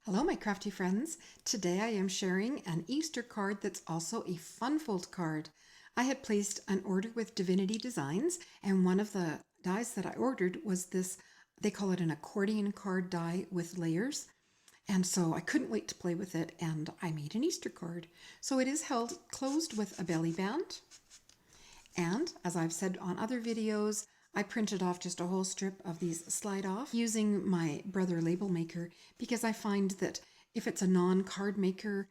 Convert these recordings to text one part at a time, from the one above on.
Hello my crafty friends. Today I am sharing an Easter card that's also a fun fold card. I had placed an order with Divinity Designs, and one of the dies that I ordered was this, they call it an accordion card die with layers. And so I couldn't wait to play with it, and I made an Easter card. So it is held closed with a belly band. And as I've said on other videos, I printed off just a whole strip of these slide off using my Brother label maker, because I find that if it's a non-card maker,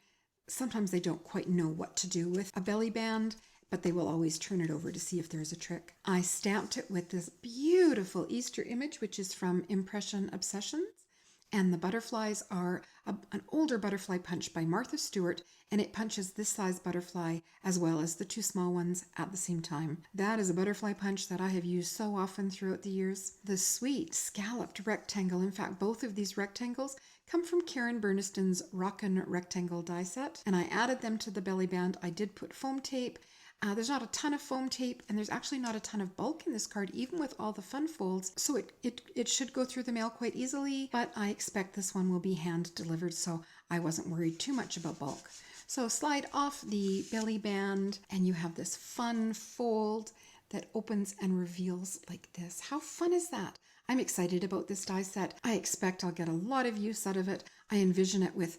sometimes they don't quite know what to do with a belly band, but they will always turn it over to see if there's a trick. I stamped it with this beautiful Easter image, which is from Impression Obsessions. And the butterflies are an older butterfly punch by Martha Stewart, and it punches this size butterfly as well as the two small ones at the same time. That is a butterfly punch that I have used so often throughout the years. The sweet scalloped rectangle, in fact both of these rectangles come from Karen Burniston's Rockin' Rectangle die set, and I added them to the belly band. I did put foam tape. There's not a ton of foam tape, and there's actually not a ton of bulk in this card, even with all the fun folds, so it should go through the mail quite easily, but I expect this one will be hand delivered, so I wasn't worried too much about bulk. So slide off the belly band, and you have this fun fold that opens and reveals like this. How fun is that? I'm excited about this die set. I expect I'll get a lot of use out of it. I envision it with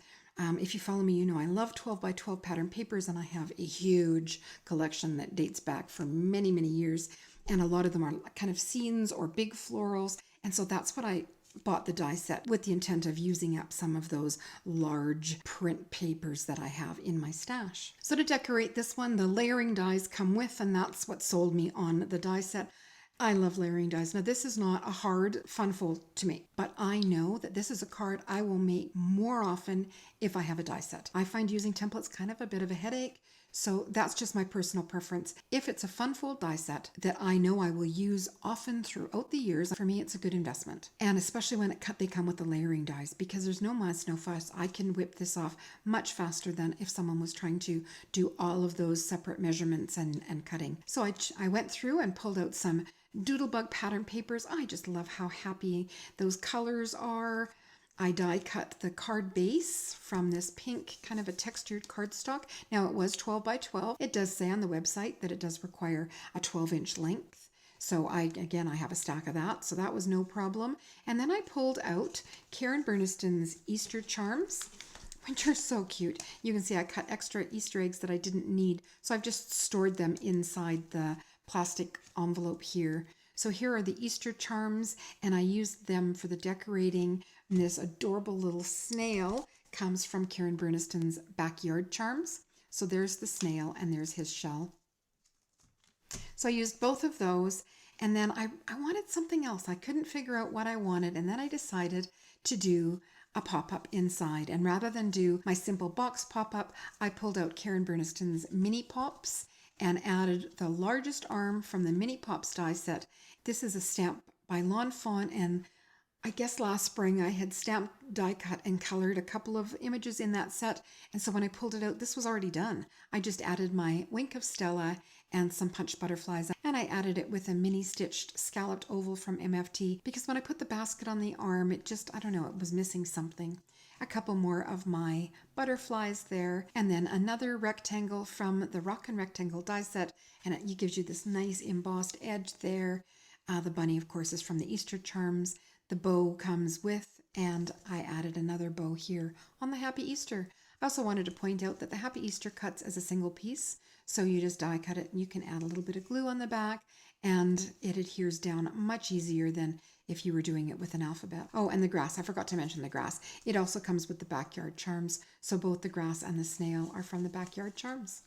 if you follow me, you know I love 12 by 12 pattern papers, and I have a huge collection that dates back for many, many years. And a lot of them are kind of scenes or big florals. And so that's what I bought the die set with, the intent of using up some of those large print papers that I have in my stash. So to decorate this one, the layering dies come with, and that's what sold me on the die set. I love layering dies. Now this is not a hard fun fold to make, but I know that this is a card I will make more often if I have a die set. I find using templates kind of a bit of a headache, so that's just my personal preference. If it's a fun fold die set that I know I will use often throughout the years, for me it's a good investment. And especially when they come with the layering dies, because there's no muss, no fuss. I can whip this off much faster than if someone was trying to do all of those separate measurements and cutting. So I went through and pulled out some Doodlebug pattern papers. I just love how happy those colors are. I die cut the card base from this pink kind of a textured cardstock. Now it was 12 by 12. It does say on the website that it does require a 12-inch length. So I have a stack of that, so that was no problem. And then I pulled out Karen Burniston's Easter charms, which are so cute. You can see I cut extra Easter eggs that I didn't need, so I've just stored them inside the plastic envelope here. So here are the Easter charms, and I used them for the decorating. And this adorable little snail comes from Karen Burniston's Backyard Charms. So there's the snail, and there's his shell. So I used both of those, and then I wanted something else. I couldn't figure out what I wanted, and then I decided to do a pop-up inside. And rather than do my simple box pop-up, I pulled out Karen Burniston's Mini Pops and added the largest arm from the Mini Pops die set. This is a stamp by Lawn Fawn, and I guess last spring I had stamped, die cut, and colored a couple of images in that set, and so when I pulled it out, this was already done. I just added my Wink of Stella and some punched butterflies, and I added it with a mini stitched scalloped oval from MFT, because when I put the basket on the arm, it just, I don't know, it was missing something. A couple more of my butterflies there, and then another rectangle from the Rockin' Rectangle die set, and it gives you this nice embossed edge there. The bunny, of course, is from the Easter charms. The bow comes with, and I added another bow here on the Happy Easter. I also wanted to point out that the Happy Easter cuts as a single piece, so you just die cut it, and you can add a little bit of glue on the back, and it adheres down much easier than if you were doing it with an alphabet. Oh, and the grass. I forgot to mention the grass. It also comes with the Backyard Charms, so both the grass and the snail are from the Backyard Charms.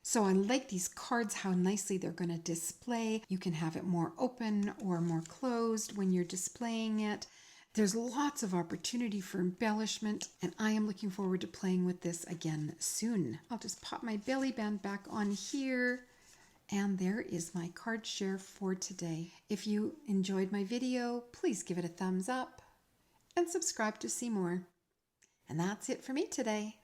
So I like these cards, how nicely they're going to display. You can have it more open or more closed when you're displaying it. There's lots of opportunity for embellishment, and I am looking forward to playing with this again soon. I'll just pop my belly band back on here, and there is my card share for today. If you enjoyed my video, please give it a thumbs up and subscribe to see more. And that's it for me today.